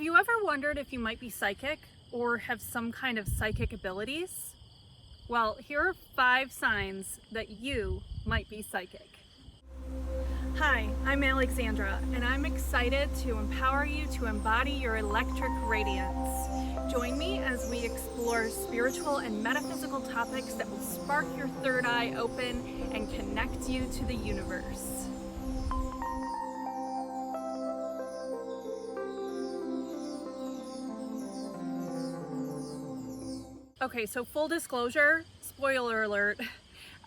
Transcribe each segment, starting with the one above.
you ever wondered if you might be psychic or have some kind of psychic abilities? Well, here are 5 signs that you might be psychic. Hi, I'm Alexandra, and I'm excited to empower you to embody your electric radiance. Join me as we explore spiritual and metaphysical topics that will spark your third eye open and connect you to the universe. Okay, so full disclosure, spoiler alert,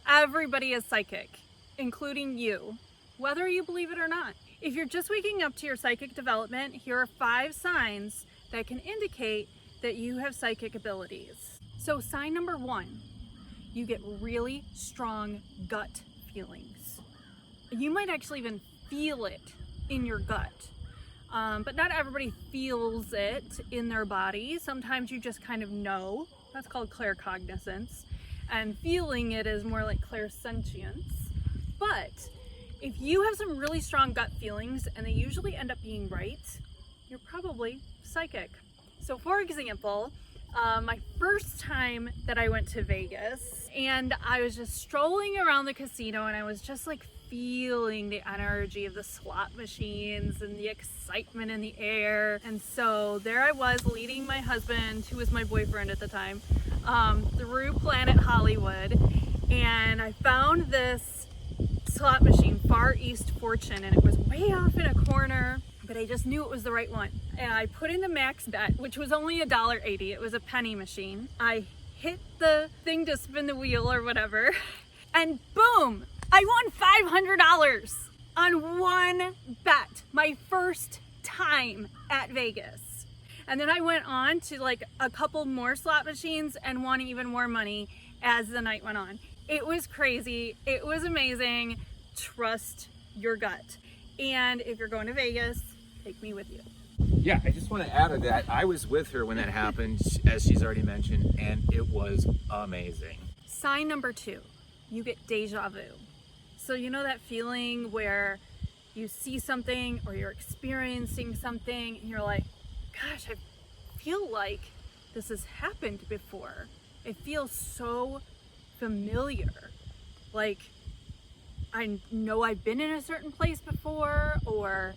everybody is psychic, including you, whether you believe it or not. If you're just waking up to your psychic development, here are 5 signs that can indicate that you have psychic abilities. So sign number 1, you get really strong gut feelings. You might actually even feel it in your gut. But not everybody feels it in their body. Sometimes you just kind of know. That's called claircognizance. And feeling it is more like clairsentience. But if you have some really strong gut feelings and they usually end up being right, you're probably psychic. So for example, my first time that I went to Vegas, and I was just strolling around the casino and I was just like feeling the energy of the slot machines and the excitement in the air. And so there I was leading my husband, who was my boyfriend at the time, through Planet Hollywood, and I found this slot machine, Far East Fortune, and it was way off in a corner, but I just knew it was the right one. And I put in the max bet, which was only $1.80. It was a penny machine. I hit the thing to spin the wheel or whatever, and boom, I won $500 on one bet, my first time at Vegas. And then I went on to like a couple more slot machines and won even more money as the night went on. It was crazy. It was amazing. Trust your gut. And if you're going to Vegas, take me with you. Yeah, I just want to add to that. I was with her when that happened, as she's already mentioned, and it was amazing. Sign number 2, you get deja vu. So you know that feeling where you see something or you're experiencing something and you're like, gosh, I feel like this has happened before. It feels so familiar. Like, I know I've been in a certain place before, or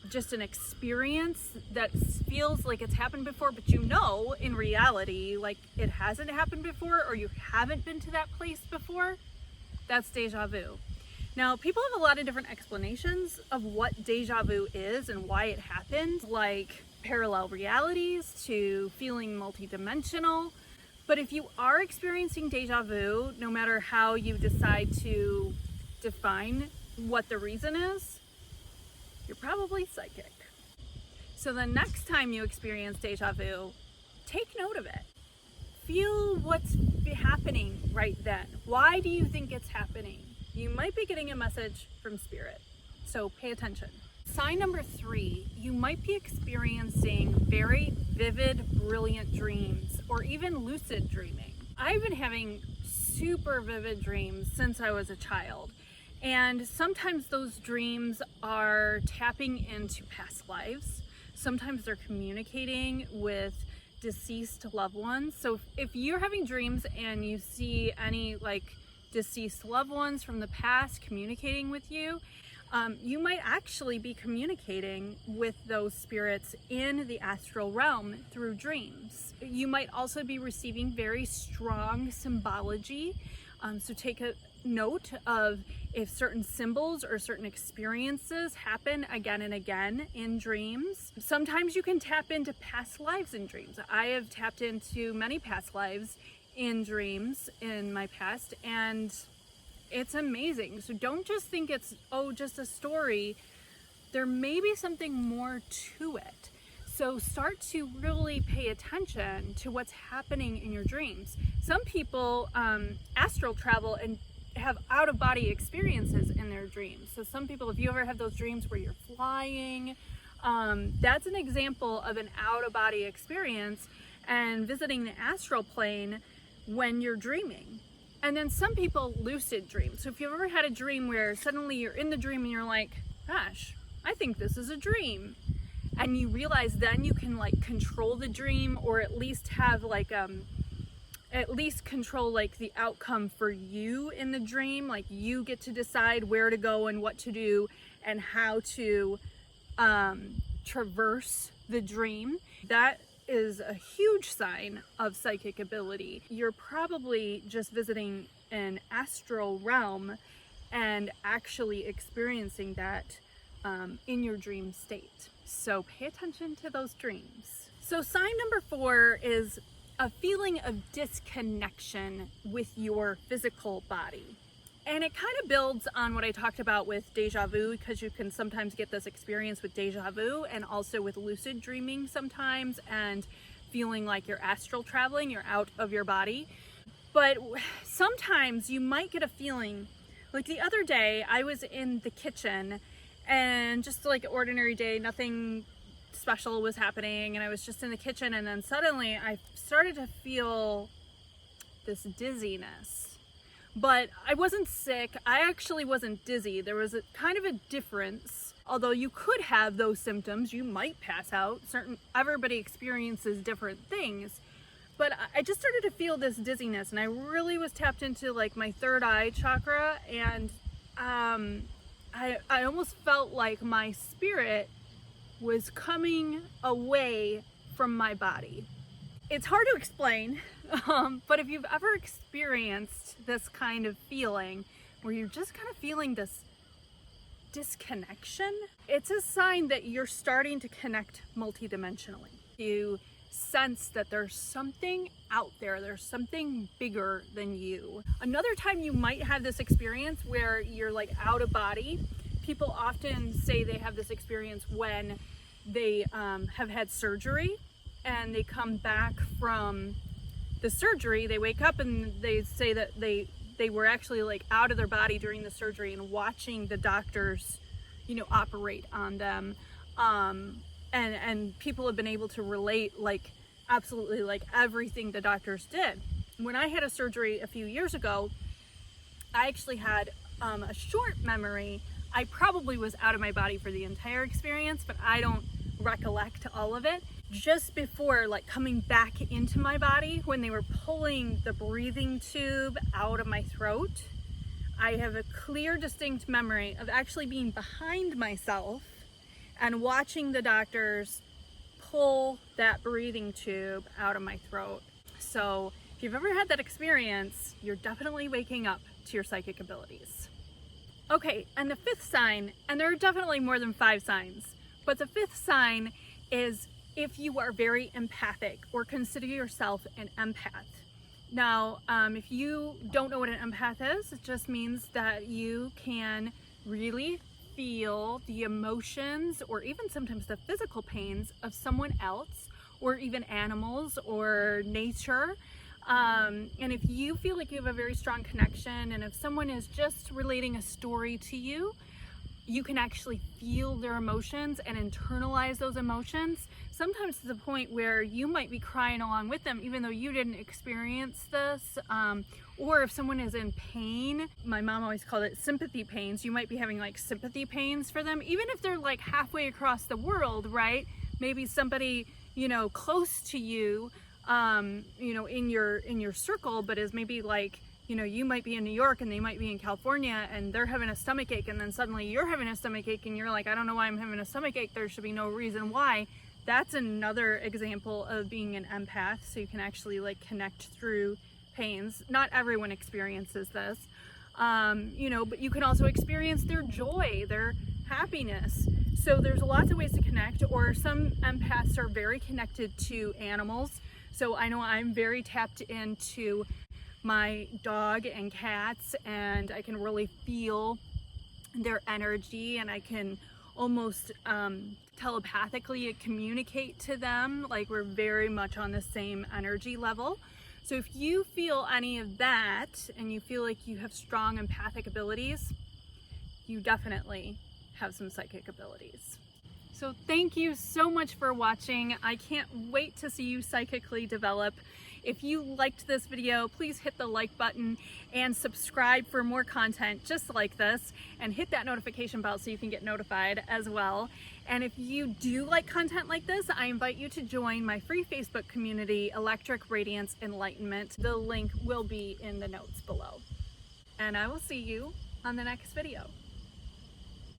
just an experience that feels like it's happened before, but you know in reality, like it hasn't happened before, or you haven't been to that place before. That's deja vu. Now, people have a lot of different explanations of what deja vu is and why it happened, like parallel realities to feeling multidimensional. But if you are experiencing deja vu, no matter how you decide to define what the reason is, you're probably psychic. So the next time you experience deja vu, take note of it. Feel what's happening right then. Why do you think it's happening? You might be getting a message from spirit, so pay attention. Sign number 3, you might be experiencing very vivid, brilliant dreams, or even lucid dreaming. I've been having super vivid dreams since I was a child, and sometimes those dreams are tapping into past lives. Sometimes they're communicating with deceased loved ones. So if you're having dreams and you see any like deceased loved ones from the past communicating with you, you might actually be communicating with those spirits in the astral realm through dreams. You might also be receiving very strong symbology. So take a note of if certain symbols or certain experiences happen again and again in dreams. Sometimes you can tap into past lives in dreams. I have tapped into many past lives in dreams in my past, and it's amazing. So don't just think it's, oh, just a story. There may be something more to it. So start to really pay attention to what's happening in your dreams. Some people astral travel and have out-of-body experiences in their dreams. So some people, if you ever have those dreams where you're flying, that's an example of an out-of-body experience and visiting the astral plane when you're dreaming. And then some people lucid dream. So if you've ever had a dream where suddenly you're in the dream and you're like, gosh, I think this is a dream. and you realize then you can like control the dream, or at least have like at least control like the outcome for you in the dream. Like you get to decide where to go and what to do and how to traverse the dream. That is a huge sign of psychic ability. You're probably just visiting an astral realm and actually experiencing that in your dream state. So pay attention to those dreams. So sign number 4 is a feeling of disconnection with your physical body. And it kind of builds on what I talked about with Deja Vu, because you can sometimes get this experience with Deja Vu and also with lucid dreaming sometimes, and feeling like you're astral traveling, you're out of your body. But sometimes you might get a feeling, like the other day I was in the kitchen and just like an ordinary day, nothing special was happening, and I was just in the kitchen, and then suddenly I started to feel this dizziness. But I wasn't sick. I actually wasn't dizzy. There was a kind of a difference. Although you could have those symptoms, you might pass out. Everybody experiences different things. But I just started to feel this dizziness, and I really was tapped into like my third eye chakra, and I almost felt like my spirit was coming away from my body. It's hard to explain, but if you've ever experienced this kind of feeling where you're just kind of feeling this disconnection, it's a sign that you're starting to connect multidimensionally. You sense that there's something out there, there's something bigger than you. Another time you might have this experience where you're like out of body. People often say they have this experience when they have had surgery, and they come back from the surgery, they wake up and they say that they were actually like out of their body during the surgery and watching the doctors, you know, operate on them. And people have been able to relate like absolutely like everything the doctors did. When I had a surgery a few years ago, I actually had a short memory. I probably was out of my body for the entire experience, but I don't recollect all of it. Just before like coming back into my body, when they were pulling the breathing tube out of my throat, I have a clear, distinct memory of actually being behind myself and watching the doctors pull that breathing tube out of my throat. So if you've ever had that experience, you're definitely waking up to your psychic abilities. Okay, and the 5th sign, and there are definitely more than 5 signs, but the 5th sign is if you are very empathic or consider yourself an empath. Now, if you don't know what an empath is, it just means that you can really feel the emotions or even sometimes the physical pains of someone else, or even animals or nature. And if you feel like you have a very strong connection, and if someone is just relating a story to you, you can actually feel their emotions and internalize those emotions, sometimes to the point where you might be crying along with them even though you didn't experience this. Or if someone is in pain, my mom always called it sympathy pains, you might be having like sympathy pains for them, even if they're like halfway across the world, right? Maybe somebody, you know, close to you, you know, in your circle, but is maybe like, you know, you might be in New York and they might be in California, and they're having a stomach ache, and then suddenly you're having a stomach ache and you're like, I don't know why I'm having a stomach ache, there should be no reason why. That's another example of being an empath. So you can actually like connect through pains. Not everyone experiences this, you know, but you can also experience their joy, their happiness. So there's lots of ways to connect. Or some empaths are very connected to animals. So I know I'm very tapped into my dog and cats, and I can really feel their energy, and I can almost telepathically communicate to them, like we're very much on the same energy level. So if you feel any of that and you feel like you have strong empathic abilities, you definitely have some psychic abilities. So thank you so much for watching. I can't wait to see you psychically develop. If you liked this video, please hit the like button and subscribe for more content just like this, and hit that notification bell so you can get notified as well. And if you do like content like this, I invite you to join my free Facebook community, Electric Radiance Enlightenment. The link will be in the notes below. And I will see you on the next video.